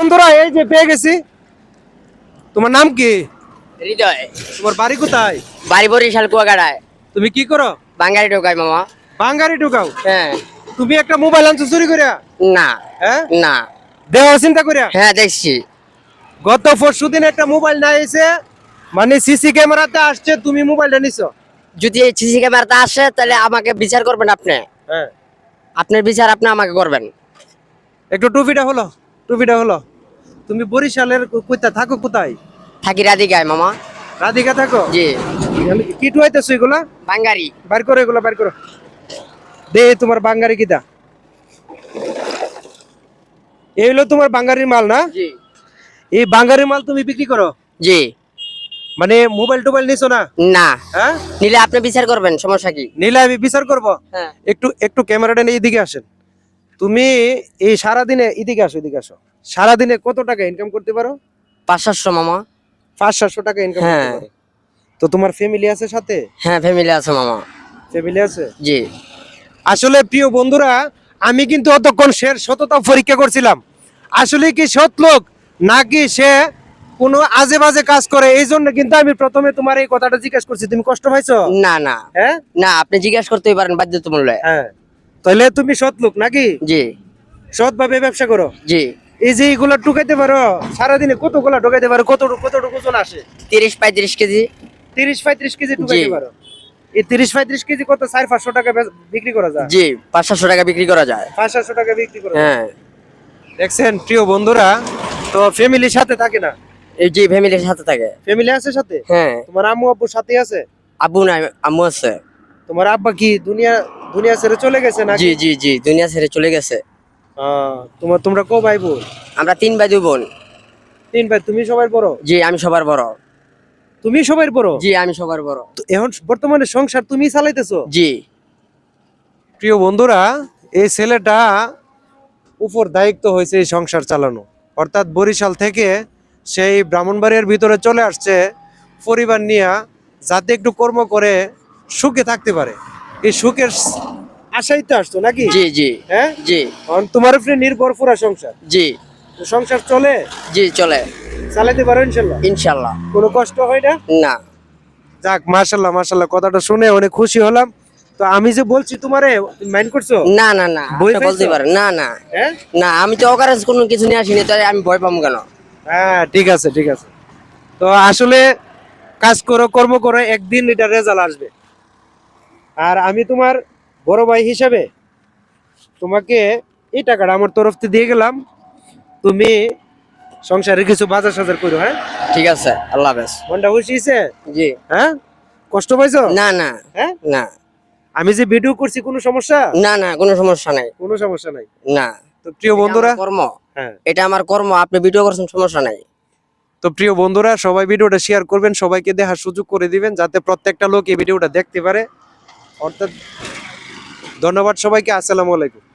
বন্ধুরা এই যে পেয়ে গেছি। তোমার নাম কি? হৃদয়। তোমার বাড়ি কোথায়? বাড়ি বরিশাল কুয়াকাটায়। তুমি কি করো? বাঙালি ঢোকাই মামা। বাঙ্গারি ঢুকাও? হ্যাঁ। তুমি একটা মোবাইল আনছো চুরি করিয়া? না হ্যাঁ, না। দেওয়ার চিন্তা করিয়া? হ্যাঁ দেখছি। গত পরশুদিন একটা মোবাইল না এসে, মানে সিসি ক্যামেরাতে আসছে, তুমি মোবাইলটা নিছো। যদি এই সিসি ক্যামেরাটা আসে তাহলে আমাকে বিচার করবেন আপনি। হ্যাঁ, আপনার বিচার আপনি আমাকে করবেন। একটু টুপিটা হলো। তুমি বরিশালের কোথায় থাকো? কোথায় থাকি রাধিকায় মামা। রাধিকা থাকো? জি। কি টুয়াইতেছো এগুলা? বাঙালি। বাইর করো এগুলা, বাইর করো। দে তোমার বাঙ্গারি কিটা। এই হলো তোমার বাঙ্গারির মাল না? জি এই বাঙ্গারির মাল তুমি বিক্রি করো? জি। মানে মোবাইল টোবাইল নিছো না? না। হ্যাঁ, নিলে আপনি বিচার করবেন, সমস্যা কি? নিলে আমি বিচার করবো। হ্যাঁ। একটু একটু ক্যামেরাটা নিয়ে এদিকে আসেন। তুমি এই সারাদিনে এদিকে আসো। সারাদিনে কত টাকা ইনকাম করতে পারো? 500 মামা। 500-700 টাকা ইনকাম করতে হ্যাঁ। পারো। তো তোমার ফ্যামিলি আছে সাথে? হ্যাঁ ফ্যামিলি আছে মামা। ফ্যামিলি আছে? জি। আসলে প্রিয় বন্ধুরা, আমি কিন্তু অতক্ষণ সততা পরীক্ষা করছিলাম। আসলে কি সৎ লোক নাকি সে কোনো আজে বাজে কাজ করে, এই জন্য কিন্তু আমি প্রথমে তোমার এই কথাটা জিজ্ঞাসা করছি। তুমি কষ্ট পাইছো? না না। হ্যাঁ না, আপনি জিজ্ঞাসা করতেই পারেন বাধ্যতামূলক। হ্যাঁ, তাহলে তুমি সৎ লোক নাকি? জি সৎ ভাবে ব্যবসা করো? জি। এই যে এগুলা ঢুকাইতে পারো সারাদিনে, কতগুলা ঢুকাইতে পারো? কতটুকু ওজন আসে? 30-35 কেজি। 30-35 কেজি ঢুকাইতে জি। পারো? এই 30-35 কেজি কত 400-500 টাকা বিক্রি করা যায়? জি, 500 টাকা বিক্রি করা যায়। 500 টাকা বিক্রি করা যায়। হ্যাঁ। দেখছেন প্রিয় বন্ধুরা, তো ফ্যামিলির সাথে থাকে না? এই যে ফ্যামিলির সাথে থাকে। ফ্যামিলি আছে সাথে? হ্যাঁ। তোমার আম্মু আব্বুর সাথে আছে? আব্বু নাই, আম্মু আছে। তোমার আব্বা কি দুনিয়া ছেড়ে চলে গেছে নাকি? জি জি জি, দুনিয়া ছেড়ে চলে গেছে। তোমরা কো ভাই বোন? আমরা 3 ভাই 2 বোন। 3 ভাই। তুমি সবার বড়? জি, আমি সবার বড়। তুমি সবার বড়? জি, আমি সবার বড়। তো এখন বর্তমানে সংসার তুমি চালাইতেছো? জি। প্রিয় বন্ধুরা, এই ছেলেটা উপর দায়িত্ব হয়েছে এই সংসার চালানো। অর্থাৎ বরিশাল থেকে সেই ব্রাহ্মণবাড়িয়ার ভিতরে চলে আসছে পরিবার নিয়ে, যাতে একটু কর্ম করে সুখে থাকতে পারে। এই সুখের আশাই তো আসছো নাকি? জি জি। হ্যাঁ জি তোমার উপরে নির্ভর পুরা সংসার। জি। তো সংসার চলে? জি চলে। চালাতে পারো ইনশাল্লাহ? ইনশাআল্লাহ। কোনো কষ্ট হয় না? না। যাক, মাশাল্লাহ, কথাটা শুনে অনেক খুশি হলাম। তো আমি যে বলছি তোমারে, মাইন্ড করছো? না না না, বই আপনি বলতে পাইছো? পারেন। না না। হ্যাঁ না, আমি তো অকারেন্স কোনো কিছু নিয়ে আসিনি, তাই আমি ভয় পাবো কেন? হ্যাঁ, ঠিক আছে। তো আসলে কাজ করো, কর্ম করো, একদিন এটা রেজাল্ট আসবে। আর আমি তোমার বড় ভাই হিসাবে তোমাকে এই টাকাটা আমার তরফ থেকে দিয়ে গেলাম। তুমি সংসারে কিছু বাজার সাজার করো। হ্যাঁ, ঠিক আছে, আল্লাহ হাফেজ। মনটা খুশি হয়েছে? জি। হ্যাঁ, কষ্ট পাইছো? না না। হ্যাঁ, না আমি যে ভিডিও করছি কোনো সমস্যা? না না, কোনো সমস্যা নাই। কোনো সমস্যা নাই। না। তো প্রিয় বন্ধুরা, এটা আমার কর্ম। হ্যাঁ, এটা আমার কর্ম, আপনি ভিডিও করছেন, সমস্যা নাই। তো প্রিয় বন্ধুরা, সবাই ভিডিওটা শেয়ার করবেন, সবাইকে দেখার সুযোগ করে দিবেন, যাতে প্রত্যেকটা লোক এই ভিডিওটা দেখতে পারে। অর্থাৎ ধন্যবাদ সবাইকে। আসসালামু আলাইকুম।